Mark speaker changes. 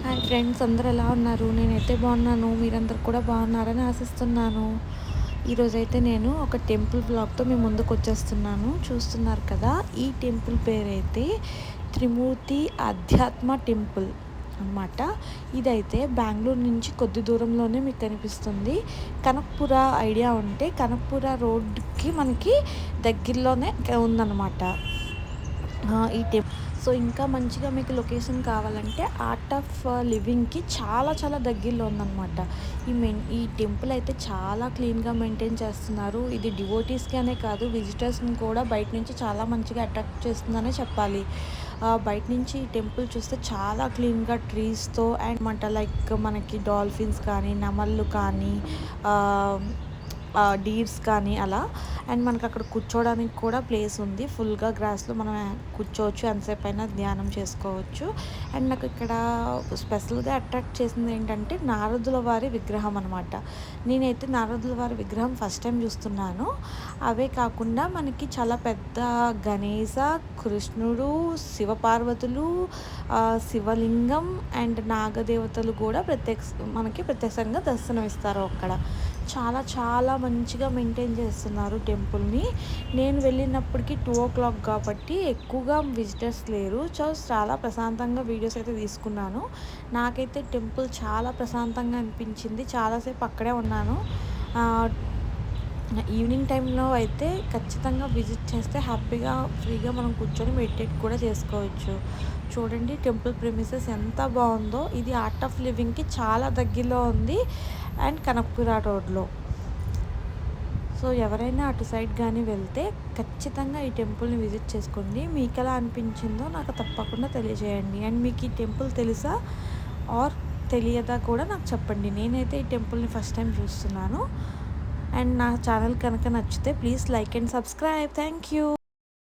Speaker 1: Hi friends, అందరూ ఎలా ఉన్నారు? నేనైతే బాగున్నాను. మీరందరూ కూడా బాగున్నారని ఆశిస్తున్నాను. ఈరోజైతే నేను ఒక టెంపుల్ బ్లాగ్తో మీ ముందుకు వచ్చేస్తున్నాను. చూస్తున్నారు కదా, ఈ టెంపుల్ పేరైతే త్రిమూర్తి ఆధ్యాత్మ టెంపుల్ అన్నమాట. ఇదైతే బెంగళూరు నుంచి కొద్ది దూరంలోనే మీకు కనిపిస్తుంది. కనక్పుర ఐడియా ఉంటే కనక్పుర రోడ్డుకి మనకి దగ్గరలోనే ఉందన్నమాట ఈ టెంపుల్. సో ఇంకా మంచిగా మీకు లొకేషన్ కావాలంటే ఆర్ట్ ఆఫ్ లివింగ్కి చాలా చాలా దగ్గరలో ఉందన్నమాట. ఈ టెంపుల్ అయితే చాలా క్లీన్గా మెయింటైన్ చేస్తున్నారు. ఇది డివోటీస్కి అనే కాదు, విజిటర్స్ని కూడా బయట నుంచి చాలా మంచిగా అట్రాక్ట్ చేస్తుందనే చెప్పాలి. బయట నుంచి ఈ టెంపుల్ చూస్తే చాలా క్లీన్గా ట్రీస్తో అండ్ లైక్ మనకి డాల్ఫిన్స్ కానీ, నెమళ్ళు కానీ, డీర్స్ కానీ అలా. అండ్ మనకు అక్కడ కూర్చోవడానికి కూడా ప్లేస్ ఉంది. ఫుల్గా గ్రాస్లో మనం కూర్చోవచ్చు, ఎంతసేపు అయినా ధ్యానం చేసుకోవచ్చు. అండ్ నాకు ఇక్కడ స్పెషల్గా అట్రాక్ట్ చేసింది ఏంటంటే నారదుల వారి విగ్రహం అనమాట. నేనైతే నారదుల వారి విగ్రహం ఫస్ట్ టైం చూస్తున్నాను. అవే కాకుండా మనకి చాలా పెద్ద గణేశ, కృష్ణుడు, శివపార్వతులు, శివలింగం అండ్ నాగదేవతలు కూడా మనకి ప్రత్యక్షంగా దర్శనమిస్తారు అక్కడ. చాలా చాలా మంచిగా మెయింటైన్ చేస్తున్నారు టెంపుల్ని. నేను వెళ్ళినప్పటికీ 2 o'clock కాబట్టి ఎక్కువగా విజిటర్స్ లేరు. సో చాలా ప్రశాంతంగా వీడియోస్ అయితే తీసుకున్నాను. నాకైతే టెంపుల్ చాలా ప్రశాంతంగా అనిపించింది. చాలాసేపు అక్కడే ఉన్నాను. ఈవినింగ్ టైంలో అయితే ఖచ్చితంగా విజిట్ చేస్తే హ్యాపీగా ఫ్రీగా మనం కూర్చొని మెడిటేట్ కూడా చేసుకోవచ్చు. చూడండి టెంపుల్ ప్రెమిసెస్ ఎంత బాగుందో. ఇది ఆర్ట్ ఆఫ్ లివింగ్కి చాలా దగ్గరలో ఉంది అండ్ కనక్పుర రోడ్లో. సో ఎవరైనా అటు సైడ్ కానీ వెళ్తే ఖచ్చితంగా ఈ టెంపుల్ని విజిట్ చేసుకోండి. మీకు ఎలా అనిపించిందో నాకు తప్పకుండా తెలియజేయండి. అండ్ మీకు ఈ టెంపుల్ తెలుసా ఆర్ తెలియదా కూడా నాకు చెప్పండి. నేనైతే ఈ టెంపుల్ని ఫస్ట్ టైం చూస్తున్నాను. అండ్ నా ఛానల్ కనుక నచ్చితే please like and subscribe. Thank you.